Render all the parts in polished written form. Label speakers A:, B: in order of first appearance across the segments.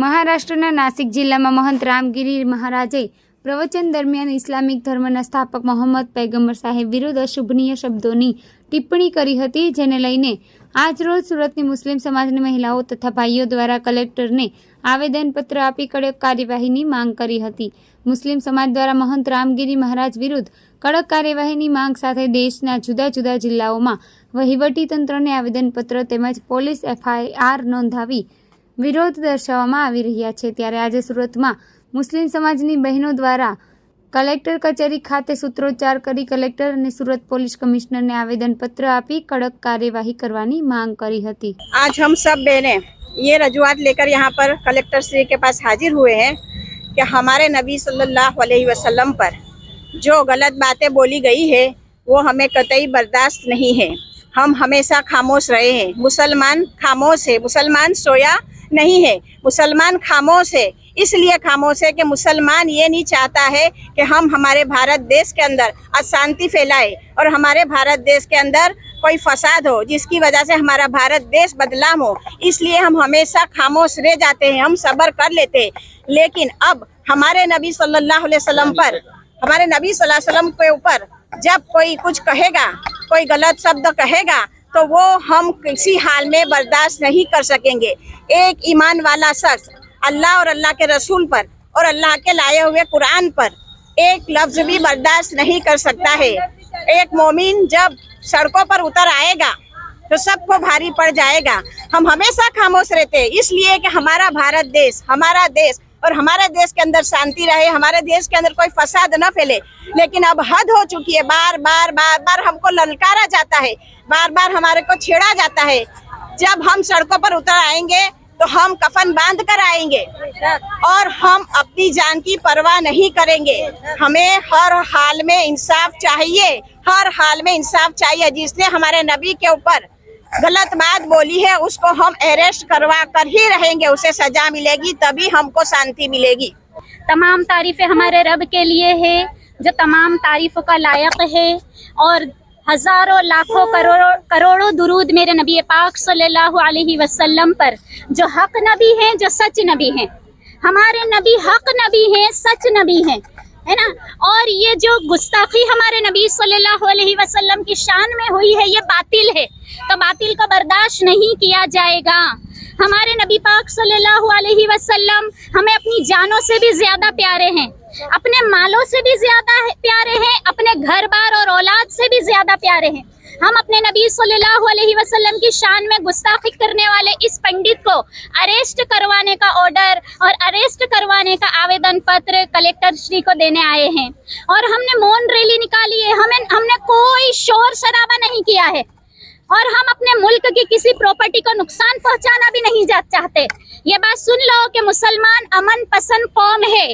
A: મહારાષ્ટ્રના નાસિક જિલ્લામાં મહંત રામગીરી મહારાજે પ્રવચન દરમિયાન ઇસ્લામિક ધર્મના સ્થાપક મોહમ્મદ પૈગંબર સાહેબ વિરુદ્ધ અશુભનીય શબ્દોની ટિપ્પણી કરી હતી, જેને લઈને આજરોજ સુરતની મુસ્લિમ સમાજની મહિલાઓ તથા ભાઈઓ દ્વારા કલેક્ટરને આવેદનપત્ર આપી કડક કાર્યવાહીની માંગ કરી હતી. મુસ્લિમ સમાજ દ્વારા મહંત રામગીરી મહારાજ વિરુદ્ધ કડક કાર્યવાહીની માંગ સાથે દેશના જુદા જુદા જિલ્લાઓમાં વહીવટીતંત્રને આવેદનપત્ર તેમજ પોલીસ FIR નોંધાવી વિરોધ દર્શાવવામાં આવી રહ્યા છે. ત્યારે આજે સુરતમાં મુસ્લિમ સમાજની બહેનો દ્વારા કલેક્ટર કચેરી ખાતે સૂત્રોચ્ચાર કરી કલેક્ટર અને સુરત પોલીસ કમિश्नरને આવેદનપત્ર આપી કડક કાર્યવાही કરવાની માંગ કરી હતી.
B: आज हम सब बहनें ये रजूआत लेकर यहाँ पर कलेक्टर श्री के पास हाजिर हुए हैं कि हमारे नबी सल्लल्लाहु अलैहि वसल्लम पर जो गलत बातें बोली गई है वो हमें कतई बर्दाश्त नहीं है. हम हमेशा खामोश रहे हैं. मुसलमान खामोश है, मुसलमान सोया नहीं है, मुसलमान खामोश है. इसलिए खामोश है कि मुसलमान ये नहीं चाहता है कि हम हमारे भारत देश के अंदर अशांति फैलाए और हमारे भारत देश के अंदर कोई फसाद हो जिसकी वजह से हमारा भारत देश बदनाम हो. इसलिए हम हमेशा खामोश रह जाते हैं, हम सब्र कर लेते हैं. लेकिन अब हमारे नबी सल्लल्लाहु अलैहि वसल्लम पर, हमारे नबी सल्लल्लाहु अलैहि वसल्लम के ऊपर जब कोई कुछ कहेगा, कोई गलत शब्द कहेगा तो वो हम किसी हाल में बर्दाश्त नहीं कर सकेंगे. एक ईमान वाला शख्स अल्लाह और अल्लाह के रसूल पर और अल्लाह के लाए हुए कुरान पर एक लफ्ज भी बर्दाश्त नहीं कर सकता है. एक मोमिन जब सड़कों पर उतर आएगा तो सबको भारी पड़ जाएगा. हम हमेशा खामोश रहते हैं इसलिए कि हमारा भारत देश, हमारा देश और हमारे देश के अंदर शांति रहे, हमारे देश के अंदर कोई फसाद न फैले. लेकिन अब हद हो चुकी है. बार बार हमको ललकारा जाता है, बार बार हमारे को छेड़ा जाता है. जब हम सड़कों पर उतर आएंगे तो हम कफन बांध कर आएंगे और हम अपनी जान की परवाह नहीं करेंगे. हमें हर हाल में इंसाफ चाहिए, हर हाल में इंसाफ चाहिए. जिसने हमारे नबी के ऊपर गलत बात बोली है उसको हम अरेस्ट करवा कर ही रहेंगे, उसे सजा मिलेगी, तभी हमको शांति मिलेगी.
C: तमाम तारीफ़ें हमारे रब के लिए है जो तमाम तारीफ़ों का लायक है, और हज़ारों लाखों करोड़ों दुरूद मेरे नबी पाक सल्लल्लाहु अलैहि वसल्लम पर, जो हक नबी हैं, जो सच नबी हैं. हमारे नबी हक नबी हैं, सच नबी हैं, है ना. और ये जो गुस्ताखी हमारे नबी सल्लल्लाहु अलैहि वसल्लम की शान में हुई है ये बातिल है, तो बातिल को बर्दाश्त नहीं किया जाएगा. हमारे नबी पाक सल्लल्लाहु अलैहि वसल्लम हमें अपनी जानों से भी ज़्यादा प्यारे हैं, अपने मालों से भी ज़्यादा प्यारे हैं, अपने घर बार और औलाद से भी ज़्यादा प्यारे हैं. हम अपने नबी सल्लल्लाहु अलैहि वसल्लम की शान में गुस्ताखी करने वाले इस पंडित को अरेस्ट करवाने का ऑर्डर और अरेस्ट करवाने का आवेदन पत्र कलेक्टर श्री को देने आए हैं. और हमने मौन रैली निकाली है, हमने कोई शोर शराबा नहीं किया है, और हम अपने मुल्क की किसी प्रॉपर्टी को नुकसान पहुंचाना भी नहीं चाहते. ये बात सुन लो कि मुसलमान अमन पसंद कौम है.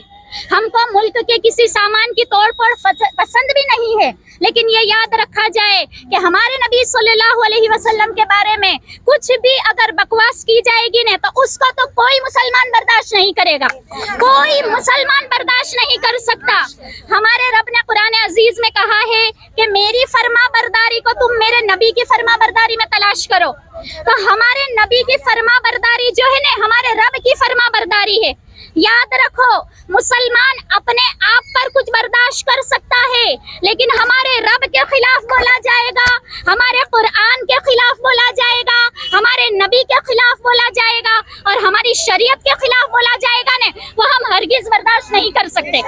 C: हमको मुल्क के किसी सामान की तोड़फोड़ पसंद भी नहीं है. लेकिन ये याद रखा जाए कि हमारे नबी सल्लल्लाहु अलैहि वसल्लम के बारे में कुछ भी अगर बकवास की जाएगी ना तो उसको तो कोई मुसलमान बर्दाश्त नहीं करेगा, कोई मुसलमान बर्दाश्त नहीं कर सकता. हमारे रब ने कुरान अजीज में कहा है कि मेरी फर्मा बरदारी को तुम मेरे नबी की फर्मा बरदारी में तलाश करो. तो हमारे नबी की फर्मा बरदारी जो है ना हमारे रब की फर्मा बरदारी है. याद रखो, मुसलमान अपने आप पर कुछ बर्दाश्त कर सकता है, लेकिन हमारे रब के खिलाफ बोला जाएगा, हमारे कुरान के खिलाफ बोला जाएगा, हमारे नबी के खिलाफ बोला जाएगा और हमारी शरीयत के खिलाफ बोला जाएगा ने वो हम हरगिज बर्दाश्त नहीं कर सकते.